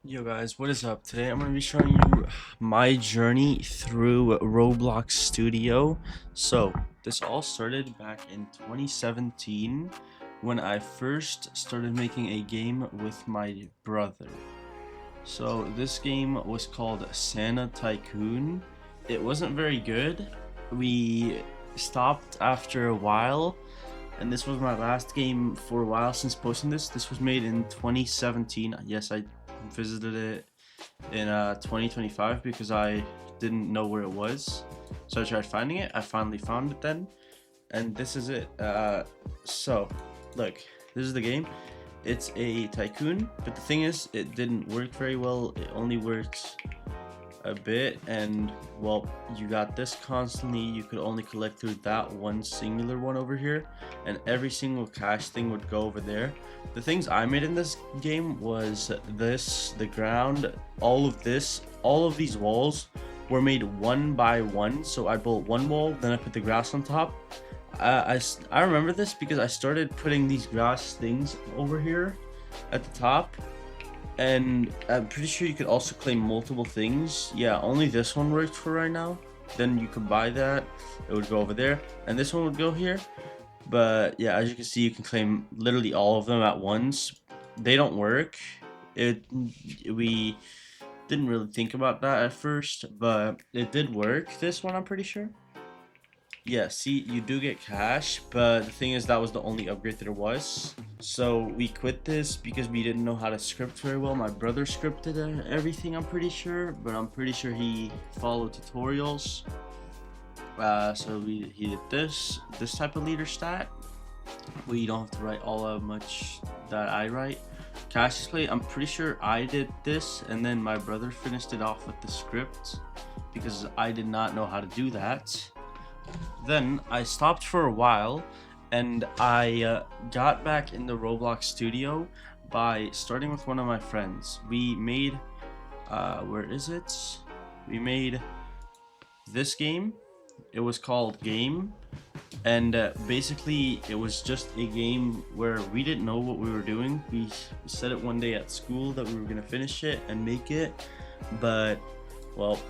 Yo guys, what is up? Today I'm going to be showing you my journey through Roblox Studio. So, this all started back in 2017 when I first started making a game with my brother. So, this game was called Santa Tycoon. It wasn't very good. We stopped after a while, and this was my last game for a while since posting this. This was made in 2017. Yes, I visited it in 2025 because I didn't know where it was. So I tried finding it. I finally found it then, and this is it. So, look, this is the game. It's a tycoon, but the thing is, it didn't work very well. It only works a bit, and well, you got this constantly. You could only collect through that one singular one over here, and every single cash thing would go over there. The things I made in this game was this, the ground, all of this, all of these walls were made one by one. So I built one wall, then I put the grass on top. I remember this because I started putting these grass things over here at the top, and I'm pretty sure you could also claim multiple things. Yeah, only this one worked for right now. Then you could buy that. It would go over there. And this one would go here. But yeah, as you can see, you can claim literally all of them at once. They don't work. We didn't really think about that at first, but it did work. This one, I'm pretty sure. Yeah, see, you do get cash, but the thing is that was the only upgrade there was. So we quit this because we didn't know how to script very well. My brother scripted everything, I'm pretty sure, but I'm pretty sure he followed tutorials. So he did this type of leader stat. We don't have to write all that much that I write. Cash display, I'm pretty sure I did this, and then my brother finished it off with the script because I did not know how to do that. Then I stopped for a while, and I got back in the Roblox studio by starting with one of my friends. We made, where is it? We made this game. It was called Game, and basically it was just a game where we didn't know what we were doing. We said it one day at school that we were gonna finish it and make it, but well,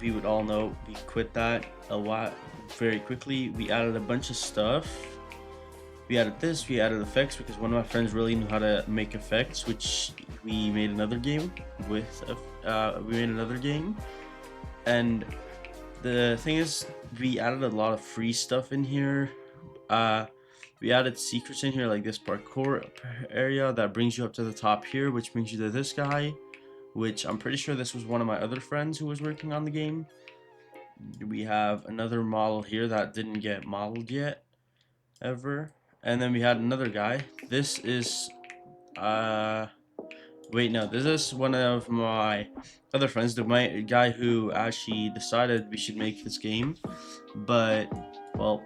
we would all know we quit that a lot very quickly. We added a bunch of stuff. We added this, we added effects because one of my friends really knew how to make effects, which we made another game with. And the thing is, we added a lot of free stuff in here. We added secrets in here, like this parkour area that brings you up to the top here, which brings you to this guy, which I'm pretty sure this was one of my other friends who was working on the game. We have another model here that didn't get modeled yet, ever. And then we had another guy. This is, wait, no, this is one of my other friends, the guy who actually decided we should make this game. But, well,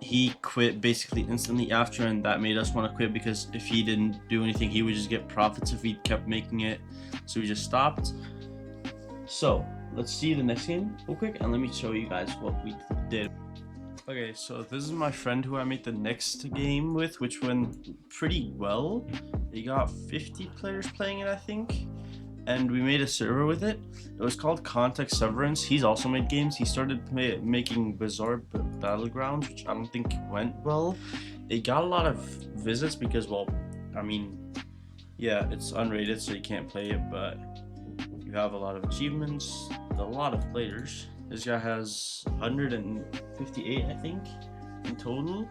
he quit basically instantly after, and that made us want to quit because if he didn't do anything, he would just get profits if we kept making it. So we just stopped. So let's see the next game real quick, and let me show you guys what we did. Okay, so this is my friend who I made the next game with, which went pretty well. They got 50 players playing it, I think, and we made a server with it. It was called Context Severance. He's also made games. He started making Bizarre Battlegrounds, which I don't think went well. It got a lot of visits because, well, I mean, yeah, it's unrated, so you can't play it, but you have a lot of achievements, a lot of players. This guy has 158, I think, in total.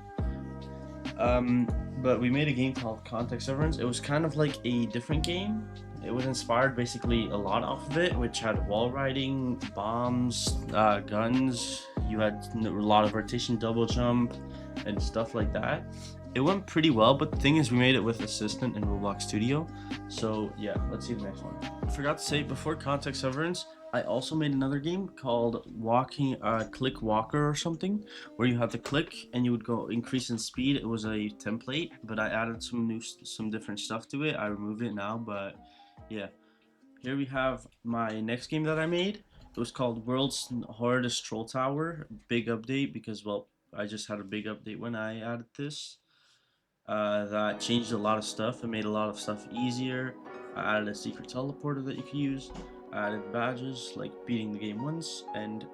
But we made a game called Context Severance. It was kind of like a different game. It was inspired basically a lot off of it, which had wall riding, bombs, guns. You had a lot of rotation, double jump, and stuff like that. It went pretty well, but the thing is, we made it with Assistant in Roblox Studio. So yeah, let's see the next one. I forgot to say, before Context Severance, I also made another game called Click Walker or something, where you have to click and you would go increase in speed. It was a template, but I added some different stuff to it. I removed it now, but yeah. Here we have my next game that I made. It was called World's Hardest Troll Tower. Big update because, well, I just had a big update when I added this. That changed a lot of stuff. It made a lot of stuff easier. I added a secret teleporter that you can use. I added badges like beating the game once and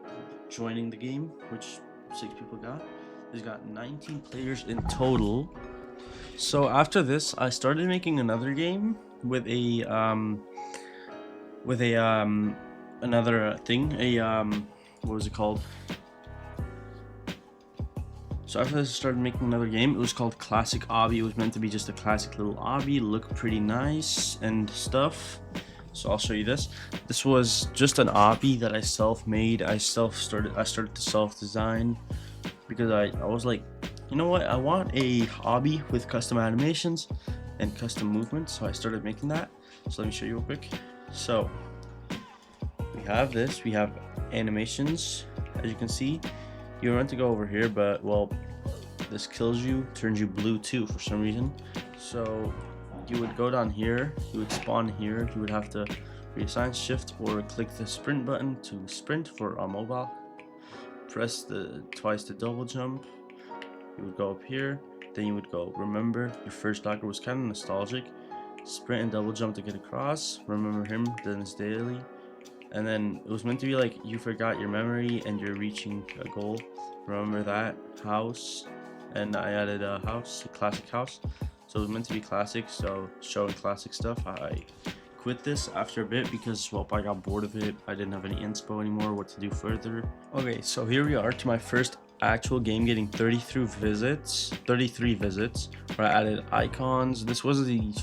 joining the game, which 6 people got. There's got 19 players in total. So after this, I started making another game with a another thing, what was it called? So after this, I started making another game. It was called Classic Obby. It was meant to be just a classic little obby, look pretty nice and stuff. So I'll show you this. This was just an obby that I self-made. I started to self-design because I was like, you know what? I want a obby with custom animations and custom movements. So I started making that. So let me show you real quick. So we have this. We have animations, as you can see. You want to go over here, but well, this kills you, turns you blue too for some reason. So you would go down here, you would spawn here, you would have to reassign shift or click the sprint button to sprint for a mobile. Press twice the double jump. You would go up here, then you would go remember your first locker was kind of nostalgic. Sprint and double jump to get across. Remember him, then it's daily. And then it was meant to be like you forgot your memory and you're reaching a goal. Remember that house, and I added a house, a classic house. So it was meant to be classic, so showing classic stuff. I quit this after a bit because, well, I got bored of it. I didn't have any inspo anymore, what to do further. Okay, so here we are to my first actual game, getting 33 visits, where I added icons. This was a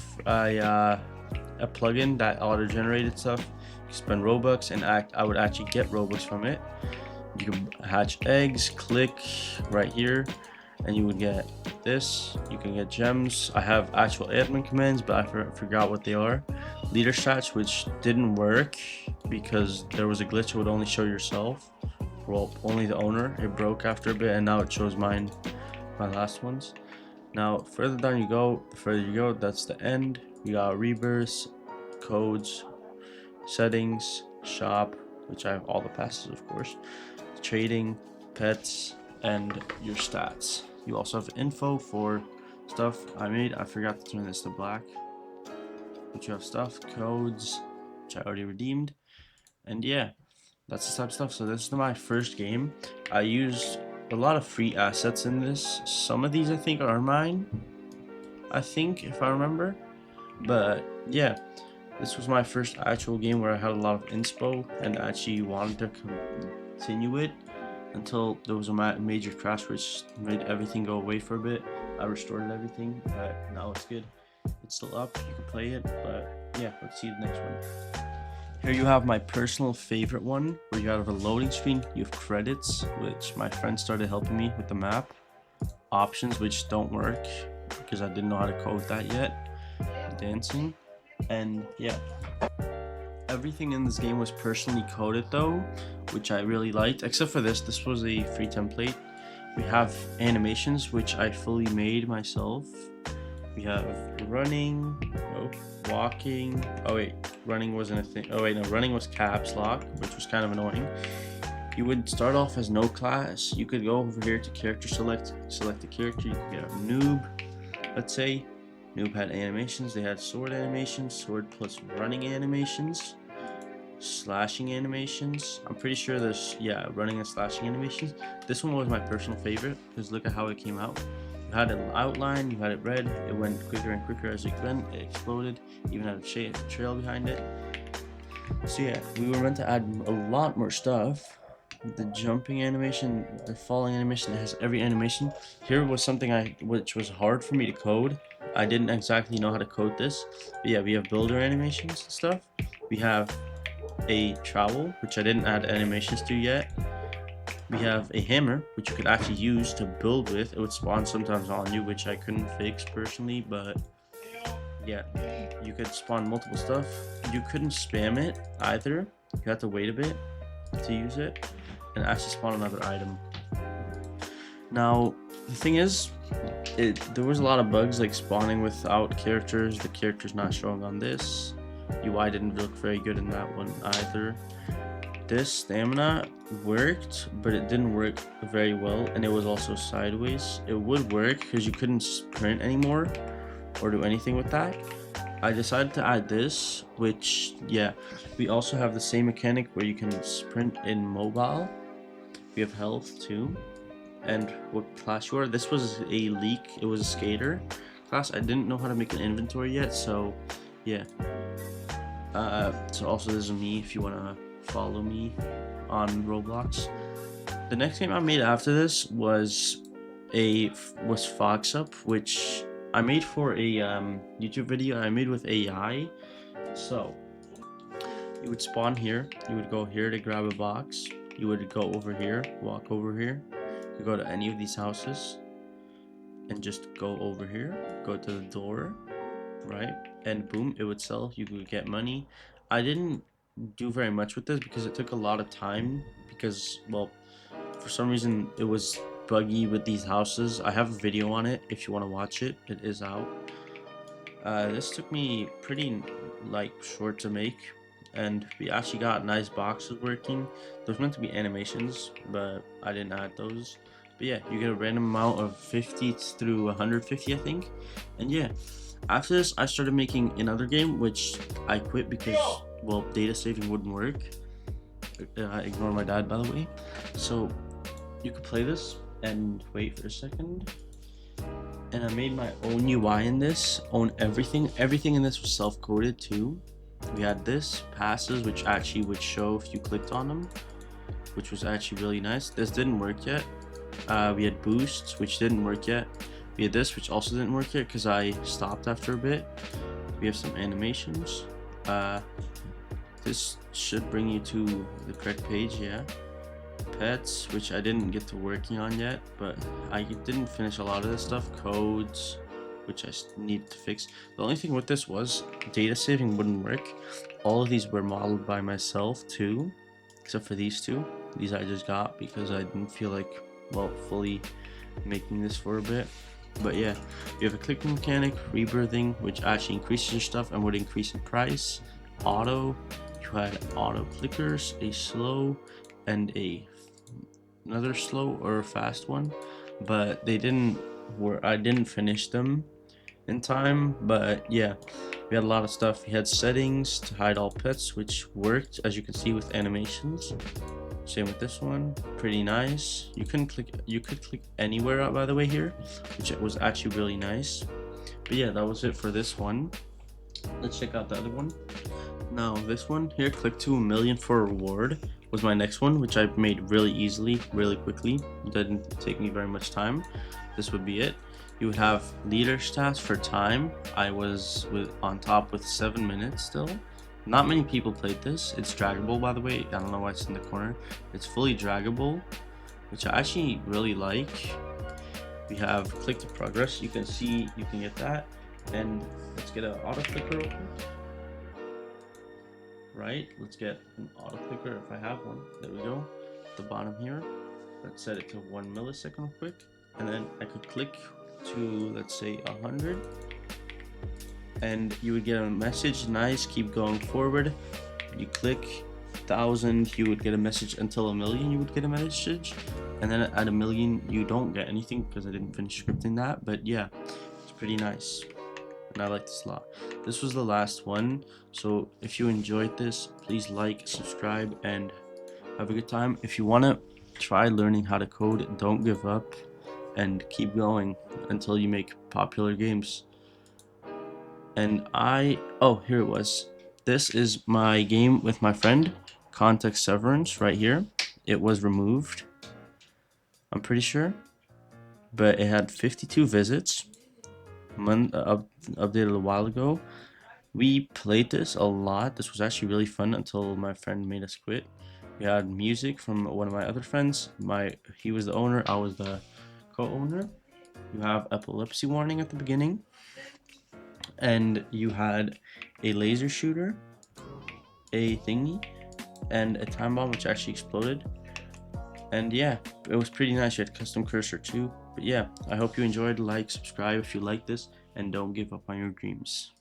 plugin that auto-generated stuff. Spend Robux, and I would actually get Robux from it. You can hatch eggs, click right here, and you would get this. You can get gems. I have actual admin commands, but I forgot what they are. Leader stats, which didn't work because there was a glitch. It would only show yourself, well, only the owner. It broke after a bit, and now it shows my last ones. Now further down you go, the further you go, that's the end. You got rebirths, codes, settings, shop, which I have all the passes, of course, trading, pets, and your stats. You also have info for stuff I made. I forgot to turn this to black, but you have stuff, codes, which I already redeemed, and yeah, that's the type of stuff. So this is my first game. I used a lot of free assets in this. Some of these I think are mine, I think, if I remember, but yeah. This was my first actual game where I had a lot of inspo and actually wanted to continue it until there was a major crash which made everything go away for a bit. I restored everything, but now it's good. It's still up, you can play it, but yeah, let's see the next one. Here you have my personal favorite one, where you have a loading screen, you have credits, which my friend started helping me with the map, options, which don't work because I didn't know how to code that yet, dancing. And yeah, everything in this game was personally coded though, which I really liked, except for this was a free template. We have animations, which I fully made myself. We have running, walking, oh wait, running wasn't a thing, oh wait, no, running was caps lock, which was kind of annoying. You would start off as no class. You could go over here to character select a character. You could get a noob, let's say. Noob had animations. They had sword animations, sword plus running animations, slashing animations. I'm pretty sure there's, yeah, running and slashing animations. This one was my personal favorite because look at how it came out. You had an outline, you had it red, it went quicker and quicker as it went, it exploded, even had a trail behind it. So yeah, we were meant to add a lot more stuff. The jumping animation, the falling animation, it has every animation. Here was something which was hard for me to code. I didn't exactly know how to code this, but yeah, we have builder animations and stuff. We have a trowel, which I didn't add animations to yet. We have a hammer, which you could actually use to build with. It would spawn sometimes on you, which I couldn't fix personally, but yeah, you could spawn multiple stuff. You couldn't spam it either. You had to wait a bit to use it and actually spawn another item. Now, the thing is, there was a lot of bugs like spawning without characters, the characters not showing on this. UI didn't look very good in that one either. This stamina worked, but it didn't work very well, and it was also sideways. It would work because you couldn't sprint anymore or do anything with that, I decided to add this, which, yeah, we also have the same mechanic where you can sprint in mobile. We have health too. And what class you are. This was a leak, it was a skater class. I didn't know how to make an inventory yet, so yeah. So also this is me if you want to follow me on Roblox. The next game I made after this was Fox Up, which I made for a YouTube video I made with AI. So you would spawn here, you would go here to grab a box, you would go over here, walk over here, you go to any of these houses and just go over here, go to the door, right, and boom, it would sell. You could get money. I didn't do very much with this because it took a lot of time, because, well, for some reason it was buggy with these houses. I have a video on it if you want to watch it. It is out. This took me pretty like short to make, and we actually got nice boxes working. There's meant to be animations, but I didn't add those. But yeah, you get a random amount of 50 through 150, I think. And yeah, after this, I started making another game, which I quit because, well, data saving wouldn't work. Ignore my dad, by the way. So you could play this and wait for a second. And I made my own UI in this, own everything. Everything in this was self-coded too. We had this, passes, which actually would show if you clicked on them, which was actually really nice. This didn't work yet. We had boosts, which didn't work yet. We had this, which also didn't work yet because I stopped after a bit. We have some animations. This should bring you to the correct page, yeah. Pets, which I didn't get to working on yet, but I didn't finish a lot of this stuff. Codes, which I need to fix. The only thing with this was data saving wouldn't work. All of these were modeled by myself too, except for these two. These I just got because I didn't feel like, well, fully making this for a bit. But yeah, you have a click mechanic, rebirthing, which actually increases your stuff and would increase in price. Auto, you had auto clickers, a slow and another slow or a fast one, but they didn't work. I didn't finish them in time, but yeah, we had a lot of stuff. We had settings to hide all pets, which worked, as you can see, with animations. Same with this one, pretty nice. You could click anywhere, by the way, here, which was actually really nice. But yeah, that was it for this one. Let's check out the other one. Now this one here, click to 1 million for a reward, was my next one, which I made really easily, really quickly. It didn't take me very much time. This would be it. You would have leader stats for time. I was on top with 7 minutes still. Not many people played this. It's draggable, by the way. I don't know why it's in the corner. It's fully draggable, which I actually really like. We have click to progress. You can see, you can get that. And let's get an auto clicker real quick. Right, let's get an auto clicker if I have one. There we go. At the bottom here, let's set it to 1 millisecond real quick, and then I could click to, let's say, 100, and you would get a message. Nice, keep going forward. You click 1,000, you would get a message. Until 1 million, you would get a message, and then at 1 million, you don't get anything because I didn't finish scripting that. But yeah, it's pretty nice, and I like this a lot. This was the last one, so if you enjoyed this, please like, subscribe, and have a good time. If you want to try learning how to code, don't give up and keep going until you make popular games. And oh, here it was. This is my game with my friend, Context Severance, right here. It was removed, I'm pretty sure, but it had 52 visits. Updated a while ago. We played this a lot. This was actually really fun until my friend made us quit. We had music from one of my other friends. He was the owner, I was the co-owner. You have epilepsy warning at the beginning, and you had a laser shooter, a thingy, and a time bomb which actually exploded. And yeah, it was pretty nice. You had custom cursor too. But yeah, I hope you enjoyed. Like, subscribe if you like this, and don't give up on your dreams.